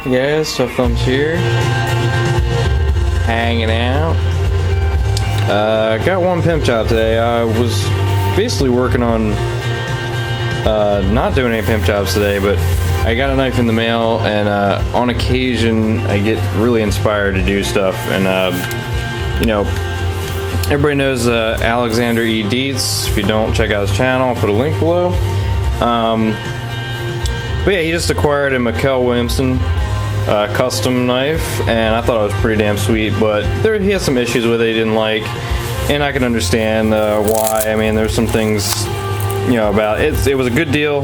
Hey guys, Tuffthumb's here, hanging out. Got one pimp job today. I was basically working on not doing any pimp jobs today, but I got a knife in the mail, and on occasion I get really inspired to do stuff. And you know, everybody knows Alexander E. Dietz. If you don't, check out his channel. I'll put a link below. But yeah, he just acquired a Mikkel Willumsen custom knife, and I thought it was pretty damn sweet, but he has some issues with it he didn't like, and I can understand why. I mean, there's some things, you know, about it. It was a good deal,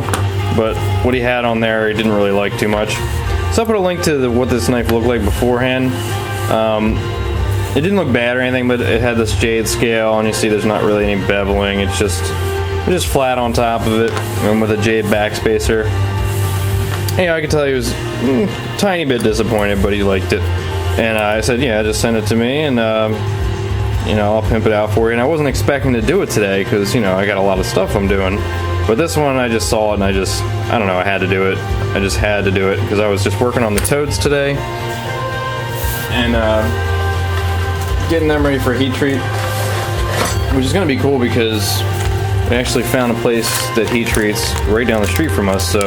but what he had on there he didn't really like too much. So I'll put a link to what this knife looked like beforehand. It didn't look bad or anything, but it had this jade scale, and you see there's not really any beveling. It's just flat on top of it, and with a jade backspacer. Yeah, I could tell he was a tiny bit disappointed, but he liked it. And I said, yeah, just send it to me, and you know, I'll pimp it out for you. And I wasn't expecting to do it today because, you know, I got a lot of stuff I'm doing. But this one, I just saw it, and I don't know, I had to do it. I just had to do it because I was just working on the toads today, and getting them ready for heat treat, which is going to be cool because we actually found a place that heat treats right down the street from us. So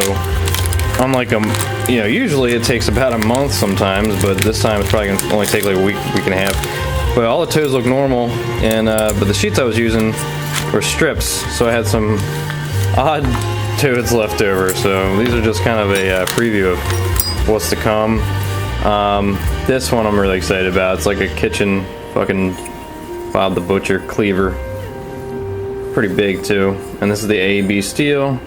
unlike you know, usually it takes about a month sometimes, but this time it's probably gonna only take like a week and a half. But all the toads look normal, and but the sheets I was using were strips, so I had some odd toads left over. So these are just kind of a preview of what's to come. This one I'm really excited about. It's like a kitchen fucking Bob the Butcher cleaver. Pretty big too. And this is the A&B steel.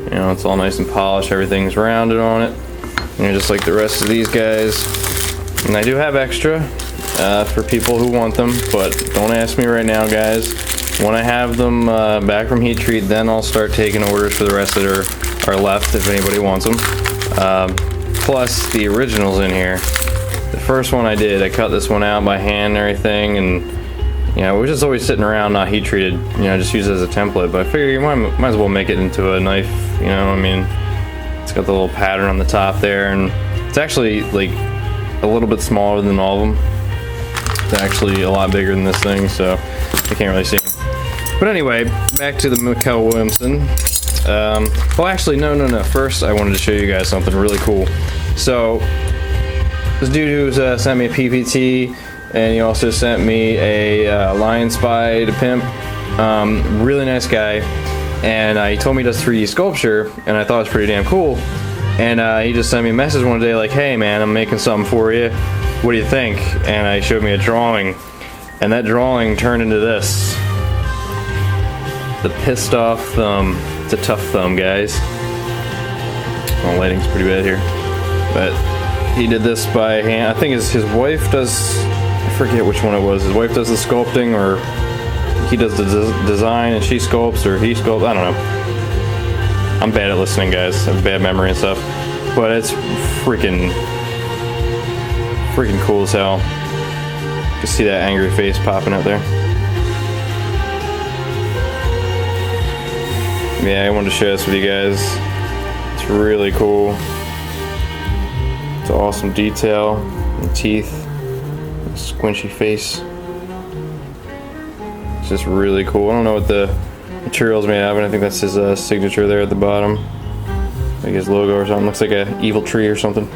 You know, it's all nice and polished, everything's rounded on it. You know, just like the rest of these guys. And I do have extra for people who want them, but don't ask me right now, guys. When I have them back from heat treat, then I'll start taking orders for the rest that are left if anybody wants them. Plus the originals in here. The first one I did, I cut this one out by hand and everything, and you know, it was just always sitting around not heat treated, you know, just use it as a template. But I figure you might as well make it into a knife, you know. I mean, it's got the little pattern on the top there, and it's actually like a little bit smaller than all of them. It's actually a lot bigger than this thing, so you can't really see it. But anyway, back to the Mikkel Willumsen. Well, actually, no. First, I wanted to show you guys something really cool. So, this dude who's sent me a PPT, and he also sent me a Lion Spy to pimp. Really nice guy, and he told me he does 3D sculpture, and I thought it was pretty damn cool. And he just sent me a message one day like, hey man, I'm making something for you, what do you think? And I showed me a drawing, and that drawing turned into this. The pissed off thumb. It's a Tuffthumb, guys. Well, lighting's pretty bad here, but he did this by hand. I think his wife does, I forget which one it was. His wife does the sculpting, or he does the design and she sculpts, or he sculpts, I don't know. I'm bad at listening, guys. I have bad memory and stuff. But it's freaking cool as hell. You can see that angry face popping up there. Yeah, I wanted to share this with you guys. It's really cool. It's an awesome detail. The teeth. Squinchy face. It's just really cool. I don't know what the material's made out of, and I think that's his signature there at the bottom. Like his logo or something. Looks like an evil tree or something.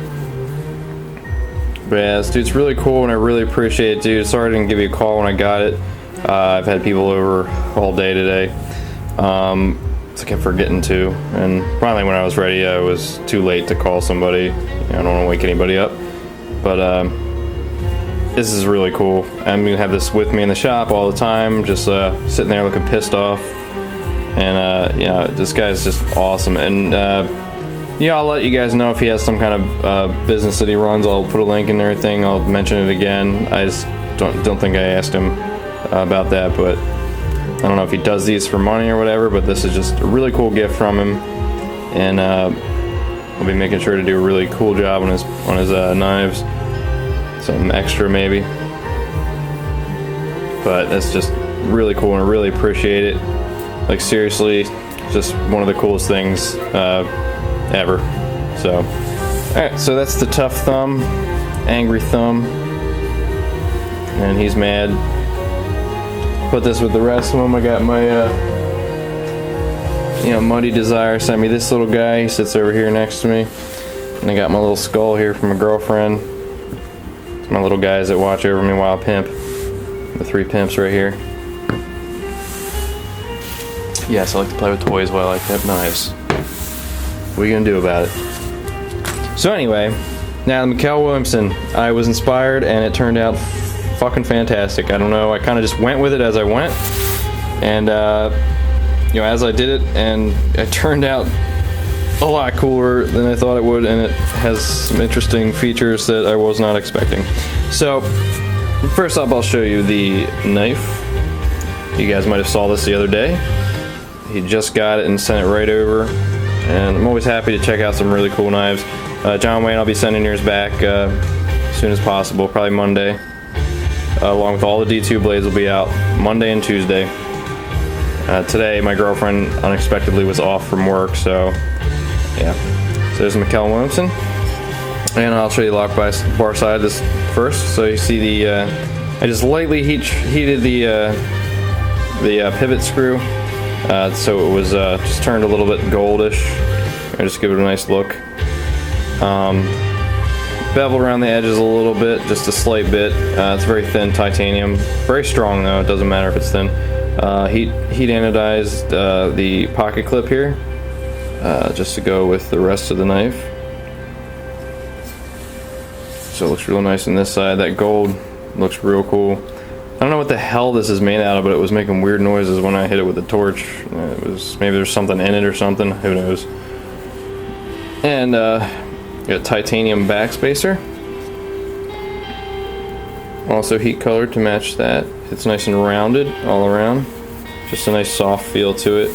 But yeah, this dude's really cool, and I really appreciate it, dude. Sorry I didn't give you a call when I got it. I've had people over all day today. So I kept forgetting to, and finally when I was ready, I was too late to call somebody. You know, I don't want to wake anybody up. But this is really cool. I'm gonna have this with me in the shop all the time, just sitting there looking pissed off. And yeah, this guy's just awesome. And yeah, I'll let you guys know if he has some kind of business that he runs. I'll put a link in everything. I'll mention it again. I just don't think I asked him about that, but I don't know if he does these for money or whatever. But this is just a really cool gift from him, and I'll be making sure to do a really cool job on his knives. Something extra maybe, but that's just really cool, and I really appreciate it. Like seriously, just one of the coolest things ever. So Alright, so that's the Tuffthumb, Angry Thumb, and he's mad. Put this with the rest of them. I got my, Muddy Desire sent me this little guy. He sits over here next to me. And I got my little skull here from a girlfriend. It's my little guys that watch over me while I pimp. The 3 pimps right here. Yes, I like to play with toys while I like to have knives. What are you gonna do about it? So anyway, now Mikkel Willumsen. I was inspired and it turned out fucking fantastic. I don't know, I kind of just went with it as I went. And, as I did it, and it turned out a lot cooler than I thought it would, and it has some interesting features that I was not expecting. So, first off, I'll show you the knife. You guys might have saw this the other day. He just got it and sent it right over, and I'm always happy to check out some really cool knives. John Wayne, I'll be sending yours back as soon as possible, probably Monday. Along with all the D2 blades will be out Monday and Tuesday. Today, my girlfriend unexpectedly was off from work, so yeah. So there's Mikkel Willumsen, and I'll show you the lock bar side this first. So you see the, I just lightly heated the pivot screw, so it was just turned a little bit goldish. I just give it a nice look. Beveled around the edges a little bit, just a slight bit. It's very thin titanium, very strong though. It doesn't matter if it's thin. Heat anodized the pocket clip here, just to go with the rest of the knife. So it looks real nice on this side. That gold looks real cool. I don't know what the hell this is made out of, but it was making weird noises when I hit it with the torch. It was, maybe there's something in it or something, who knows. And got titanium backspacer. Also heat colored to match that. It's nice and rounded all around. Just a nice soft feel to it.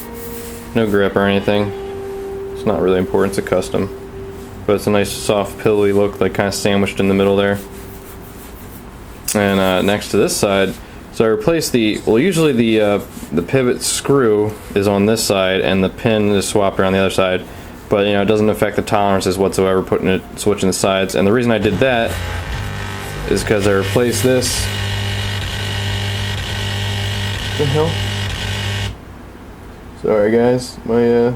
No grip or anything. It's not really important, it's a custom. But it's a nice soft pillowy look, like kind of sandwiched in the middle there. And next to this side, so I replaced usually the pivot screw is on this side and the pin is swapped around the other side. But it doesn't affect the tolerances whatsoever, switching the sides. And the reason I did that is because I replaced this. What the hell? Sorry guys, my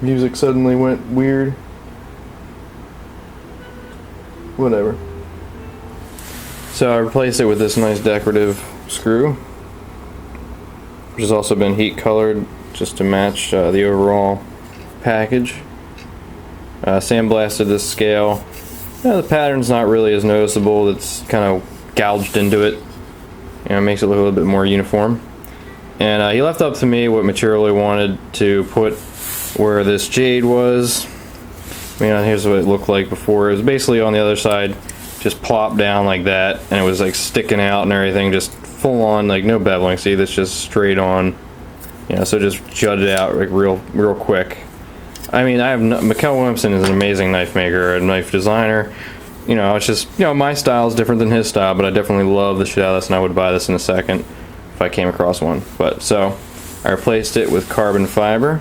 music suddenly went weird. Whatever. So I replaced it with this nice decorative screw, which has also been heat colored just to match the overall package. Sandblasted this scale. The pattern's not really as noticeable. It's kind of gouged into it. It makes it look a little bit more uniform. And he left up to me what material he wanted to put where this jade was. Here's what it looked like before. It was basically on the other side, just plopped down like that, and it was like sticking out and everything, just full on, like no beveling. See, that's just straight on. So just jutted out like real quick. Mikkel Willumsen is an amazing knife maker, a knife designer. It's just, my style is different than his style, but I definitely love the shit out of this, and I would buy this in a second if I came across one. But so I replaced it with carbon fiber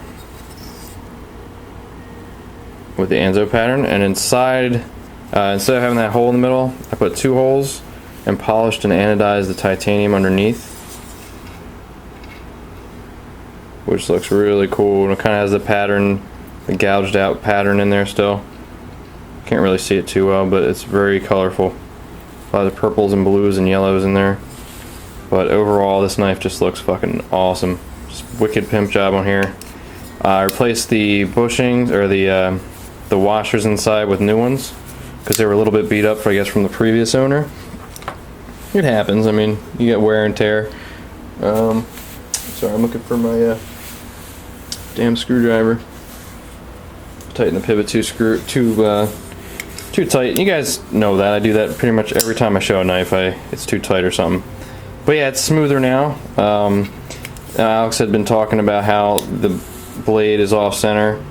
with the Anzo pattern, and inside, instead of having that hole in the middle, I put 2 holes and polished and anodized the titanium underneath, which looks really cool. And it kind of has the pattern, the gouged out pattern in there still. Can't really see it too well, but it's very colorful. A lot of purples and blues and yellows in there. But overall, this knife just looks fucking awesome. Just wicked pimp job on here. I replaced the bushings, or the washers inside with new ones, because they were a little bit beat up, I guess, from the previous owner. It happens. You get wear and tear. Sorry, I'm looking for my damn screwdriver. Tighten the pivot too tight. You guys know that. I do that pretty much every time I show a knife. It's too tight or something. But yeah, it's smoother now. Alex had been talking about how the blade is off center.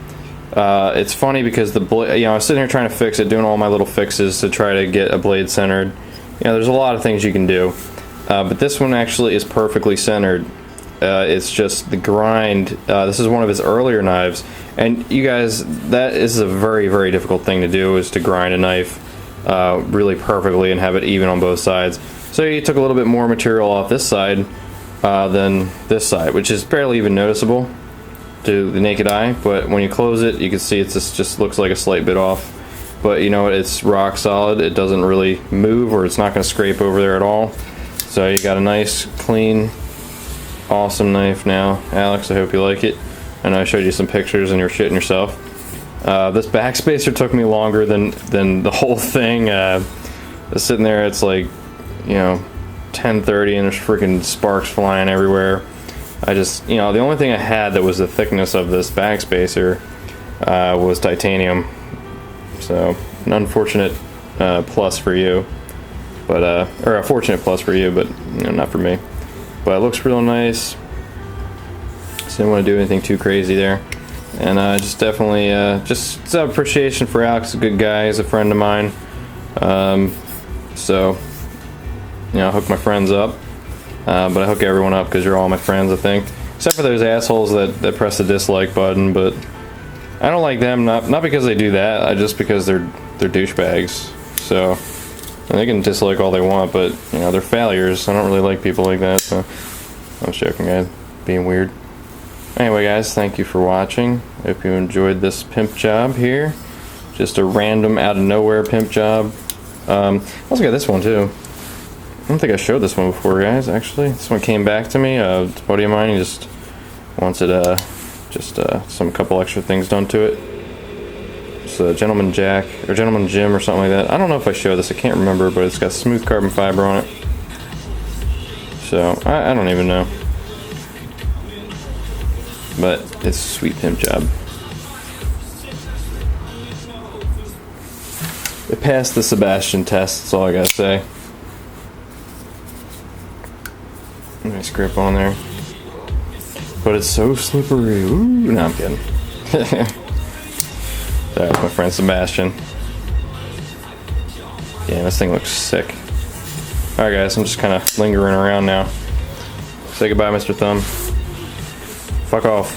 It's funny because the blade, I was sitting here trying to fix it, doing all my little fixes to try to get a blade centered. There's a lot of things you can do, but this one actually is perfectly centered. It's just the grind. This is one of his earlier knives, and you guys, that is a very, very difficult thing to do, is to grind a knife really perfectly and have it even on both sides. So he took a little bit more material off this side than this side, which is barely even noticeable to the naked eye, but when you close it, you can see it just looks like a slight bit off. But you know what, it's rock solid. It doesn't really move, or it's not going to scrape over there at all. So you got a nice, clean, awesome knife now. Alex, I hope you like it. I know I showed you some pictures and you're shitting yourself. This backspacer took me longer than the whole thing. Sitting there, it's like, you know, 10:30 and there's freaking sparks flying everywhere. I just, you know, the only thing I had that was the thickness of this backspacer was titanium. So, an unfortunate plus for you, but or a fortunate plus for you, but you know, not for me. But it looks real nice. So didn't want to do anything too crazy there, and just definitely just some appreciation for Alex. A good guy, he's a friend of mine. So you know, I hook my friends up, but I hook everyone up because you're all my friends, I think, except for those assholes that press the dislike button. But I don't like them, not because they do that, just because they're douchebags. So they can dislike all they want, but you know, they're failures. I don't really like people like that. So I'm joking, guys, being weird. Anyway, guys, thank you for watching. Hope you enjoyed this pimp job here. Just a random, out of nowhere pimp job. I also got this one too. I don't think I showed this one before, guys. Actually, this one came back to me. A buddy of mine, he just wanted some couple extra things done to it. It's a Gentleman Jack or Gentleman Jim or something like that. I don't know if I showed this. I can't remember, but it's got smooth carbon fiber on it. So I don't even know. But it's a sweet pimp job. It passed the Sebastian test, that's all I gotta say. Nice grip on there. But it's so slippery. Ooh, no, I'm kidding. That's my friend Sebastian. Yeah, this thing looks sick. Alright guys, I'm just kind of lingering around now. Say goodbye, Mr. Thumb. Fuck off.